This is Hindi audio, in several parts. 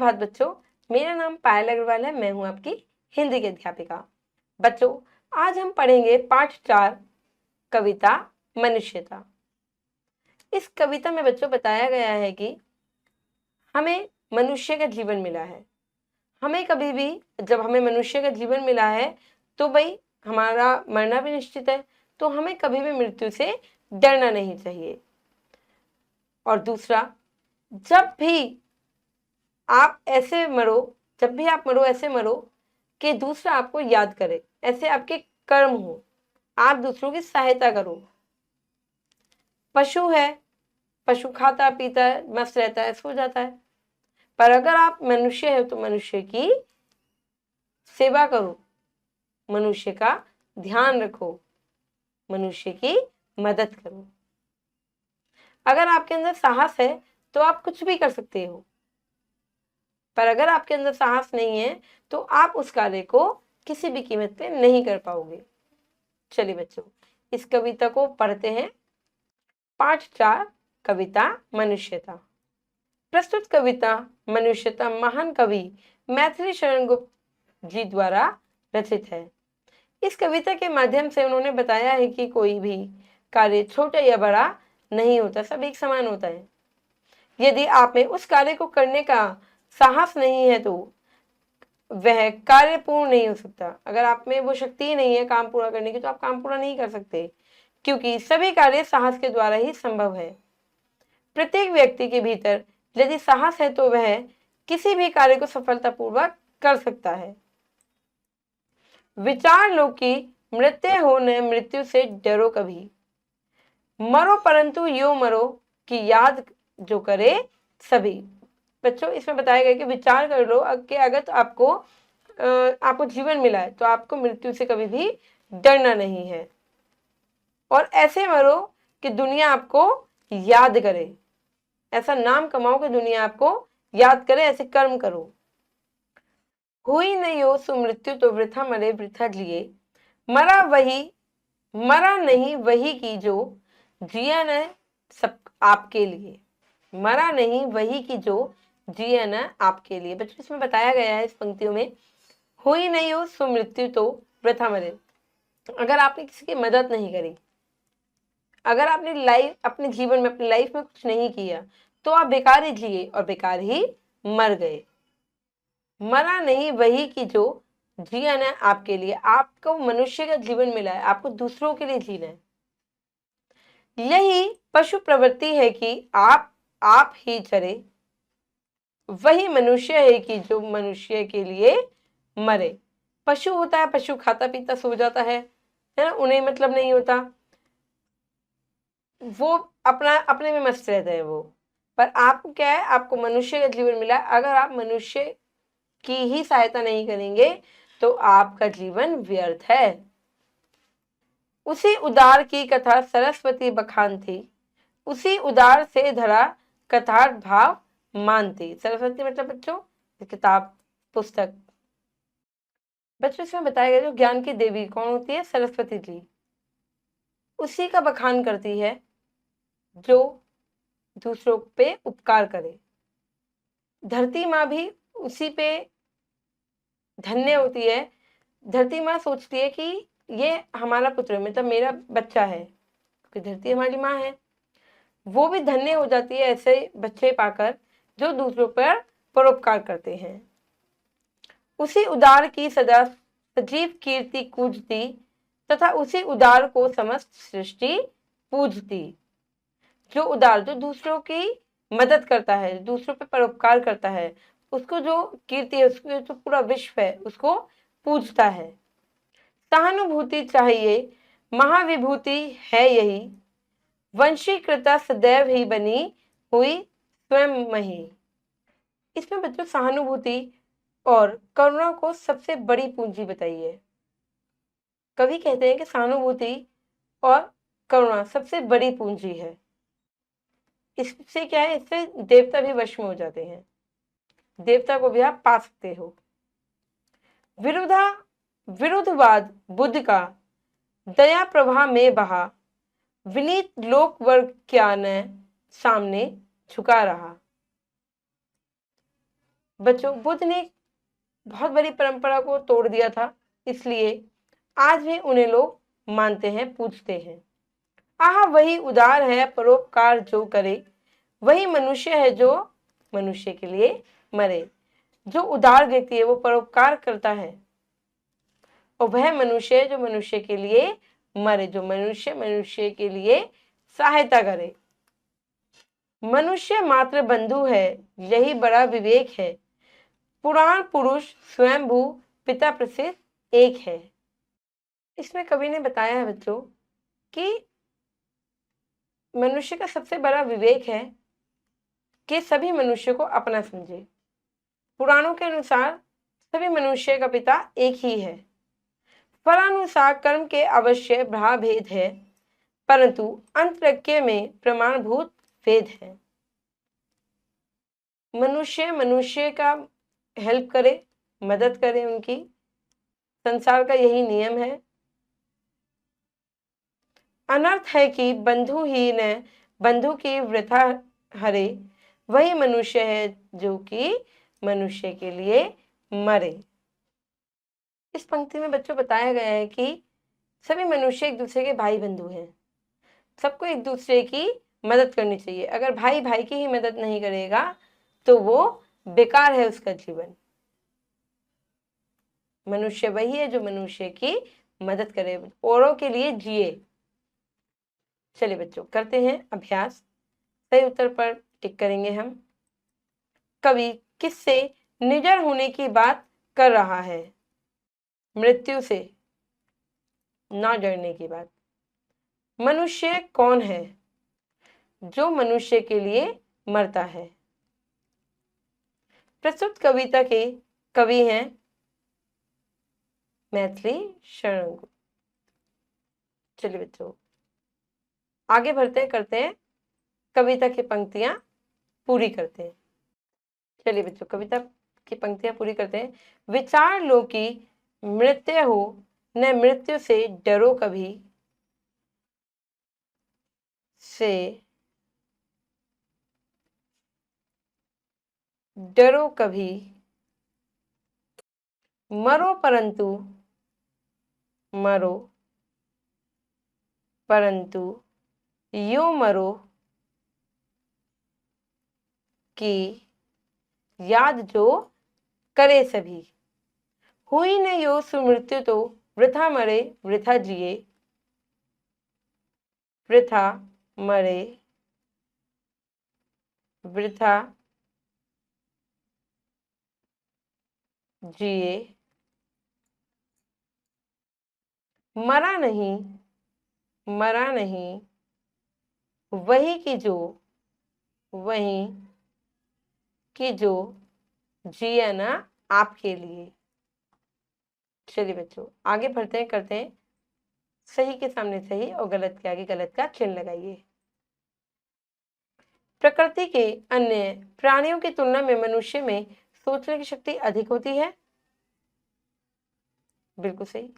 सुप्रभात बच्चों, मेरा नाम पायल अग्रवाल है। मैं हूं आपकी हिंदी की अध्यापिका। बच्चों, आज हम पढ़ेंगे पाठ 4 कविता मनुष्यता। इस कविता में बच्चों बताया गया है कि हमें मनुष्य का जीवन मिला है। हमें कभी भी जब हमें मनुष्य का जीवन मिला है तो भाई हमारा मरना भी निश्चित है, तो हमें कभी भी मृत्यु से डरना नहीं चाहिए। और दूसरा, जब भी आप मरो ऐसे मरो कि दूसरा आपको याद करे, ऐसे आपके कर्म हो, आप दूसरों की सहायता करो। पशु है, पशु खाता पीता है, मस्त रहता है, सो जाता है, पर अगर आप मनुष्य है तो मनुष्य की सेवा करो, मनुष्य का ध्यान रखो, मनुष्य की मदद करो। अगर आपके अंदर साहस है तो आप कुछ भी कर सकते हो, पर अगर आपके अंदर साहस नहीं है तो आप उस कार्य को किसी भी कीमत पे नहीं कर पाओगे। चलिए बच्चों, इस कविता को पढ़ते हैं। पाठ 4 कविता मनुष्यता। प्रस्तुत कविता मनुष्यता महान कवि मैथिली शरण गुप्त जी द्वारा रचित है। इस कविता के माध्यम से उन्होंने बताया है कि कोई भी कार्य छोटा या बड़ा नहीं होता, सब एक समान होता है। यदि आप में उस कार्य को करने का साहस नहीं है तो वह कार्य पूर्ण नहीं हो सकता। अगर आप में वो शक्ति ही नहीं है काम पूरा करने की तो आप काम पूरा नहीं कर सकते, क्योंकि सभी कार्य साहस के द्वारा ही संभव है। प्रत्येक व्यक्ति के भीतर यदि साहस है तो वह किसी भी कार्य को सफलतापूर्वक कर सकता है। विचार लो कि मृत्यु हो न मृत्यु से डरो कभी, मरो परंतु यो मरो कि याद जो करे सभी। बच्चों, इसमें बताया गया कि विचार कर लो कि अगर तो आपको जीवन मिला है तो आपको मृत्यु से कभी भी डरना नहीं है, और ऐसे मरो कि दुनिया आपको याद करे, ऐसा नाम कमाओ कि दुनिया आपको याद करे, ऐसे कर्म करो। हुई न यो सुमृत्यु तो वृथा मरे वृथा जिए, मरा नहीं वही की जो जिया न सब आपके लिए, मरा नहीं वही की जो जिया न आपके लिए। बच्चों, इसमें बताया गया है इस पंक्तियों में, हुई नहीं हो सुमृत्यु तो वृथा मरे। अगर आपने किसी की मदद नहीं करी, अगर आपने अपने जीवन में अपनी लाइफ में कुछ नहीं किया तो आप बेकार ही जिए और बेकार ही मर गए। मरा नहीं वही की जो जिया न आपके लिए। आपको मनुष्य का जीवन मिला है, आपको दूसरों के लिए जीना है। यही पशु प्रवृत्ति है कि आप ही चरे, वही मनुष्य है कि जो मनुष्य के लिए मरे। पशु होता है, पशु खाता पीता सो जाता है ना, उन्हें मतलब नहीं होता, वो अपने में मस्त रहते हैं वो। पर आपको क्या है, आपको मनुष्य का जीवन मिला। अगर आप मनुष्य की ही सहायता नहीं करेंगे तो आपका जीवन व्यर्थ है। उसी उदार की कथा सरस्वती बखान थी, उसी उदार से धरा कथार्थ भाव मानती। सरस्वती मतलब बच्चों किताब, पुस्तक। बच्चों, इसमें बताया गया जो ज्ञान की देवी कौन होती है, सरस्वती जी। उसी का बखान करती है जो दूसरों पे उपकार करे। धरती माँ भी उसी पे धन्य होती है। धरती माँ सोचती है कि ये हमारा पुत्र मतलब मेरा बच्चा है, क्योंकि धरती हमारी माँ है। वो भी धन्य हो जाती है ऐसे बच्चे पाकर जो दूसरों पर परोपकार करते हैं। उसी उदार की सदा सजीव कीर्ति कूजती, तथा उसी उदार को समस्त सृष्टि पूजती। जो उदार, जो दूसरों की मदद करता है, दूसरों पर परोपकार करता है, उसको जो कीर्ति है, उसको जो पूरा विश्व है उसको पूजता है। सहानुभूति चाहिए महाविभूति है यही, वंशीकृता सदैव ही बनी हुई स्वयं मही। इसमें बच्चों सहानुभूति और करुणा को सबसे बड़ी पूंजी बताई है। कवि कहते हैं कि सहानुभूति और करुणा सबसे बड़ी पूंजी है। इससे क्या है, इससे देवता भी वश में हो जाते हैं, देवता को भी आप पा सकते हो। विरुद्धवाद बुद्ध का दया प्रभा में बहा, विनीत लोक वर्ग क्या न सामने झुका रहा। बच्चों, बुद्ध ने बहुत बड़ी परंपरा को तोड़ दिया था, इसलिए आज भी उन्हें लोग मानते हैं, पूजते हैं। आह, वही उदार है परोपकार जो करे, वही मनुष्य है जो मनुष्य के लिए मरे। जो उदार व्यक्ति है वो परोपकार करता है, और वह मनुष्य है जो मनुष्य के लिए मरे, जो मनुष्य मनुष्य के लिए सहायता करे। मनुष्य मात्र बंधु है, यही बड़ा विवेक है। पुराण पुरुष स्वयंभू पिता प्रसिद्ध एक है। इसमें कवि ने बताया है बच्चों कि मनुष्य का सबसे बड़ा विवेक है कि सभी मनुष्य को अपना समझे। पुराणों के अनुसार सभी मनुष्य का पिता एक ही है। फलानुसार कर्म के अवश्य भेद है, परंतु अंतरज्ञ में प्रमाणभूत भेद है। मनुष्य मनुष्य का हेल्प करे, मदद करे उनकी, संसार का यही नियम है। अनर्थ है कि बंधु ही न बंधु की वृथा हरे, वही मनुष्य है जो कि मनुष्य के लिए मरे। इस पंक्ति में बच्चों बताया गया है कि सभी मनुष्य एक दूसरे के भाई बंधु हैं, सबको एक दूसरे की मदद करनी चाहिए। अगर भाई भाई की ही मदद नहीं करेगा तो वो बेकार है उसका जीवन। मनुष्य वही है जो मनुष्य की मदद करे, औरों के लिए जिए। चलिए बच्चों, करते हैं अभ्यास। सही उत्तर पर टिक करेंगे हम। कवि किससे निडर होने की बात कर रहा है? मृत्यु से ना डरने की बात। मनुष्य कौन है? जो मनुष्य के लिए मरता है। प्रस्तुत कविता के कवि हैं मैथिली शरण गुप्त। चलिए बच्चों, आगे बढ़ते करते हैं, कविता की पंक्तियां पूरी करते हैं। चलिए बच्चों, कविता की पंक्तियां पूरी करते हैं। विचार लो कि मृत्यु हो, न मृत्यु से डरो कभी, से डरो कभी, मरो परंतु यूं मरो कि याद जो करे सभी। हुई न यो सुमृत्यु तो वृथा मरे वृथा जिए, वृथा मरे वृथा जिए। मरा नहीं वही की जो जिया ना आपके लिए। चलिए बच्चों, आगे बढ़ते हैं, करते हैं सही के सामने सही और गलत के आगे गलत का चिन्ह लगाइए। प्रकृति के अन्य प्राणियों की तुलना में मनुष्य में सोचने की शक्ति अधिक होती है। बिल्कुल सही।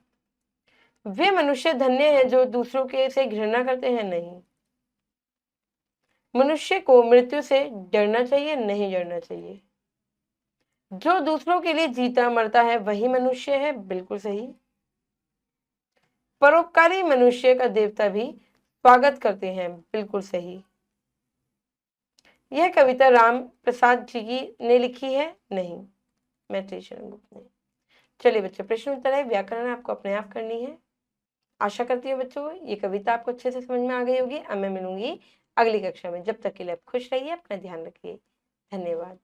वे मनुष्य धन्य हैं जो दूसरों के से घृणा करते हैं। नहीं। मनुष्य को मृत्यु से डरना चाहिए? नहीं डरना चाहिए। जो दूसरों के लिए जीता मरता है वही मनुष्य है। बिल्कुल सही। परोपकारी मनुष्य का देवता भी स्वागत करते हैं। बिल्कुल सही। यह कविता राम प्रसाद जी की ने लिखी है? नहीं, मैथिली शरण गुप्त ने। चलिए बच्चों, प्रश्न उत्तर है, व्याकरण आपको अपने आप करनी है। आशा करती हूँ बच्चों ये कविता आपको अच्छे से समझ में आ गई होगी। अब मैं मिलूंगी अगली कक्षा में। जब तक के लिए आप खुश रहिए, अपना ध्यान रखिए। धन्यवाद।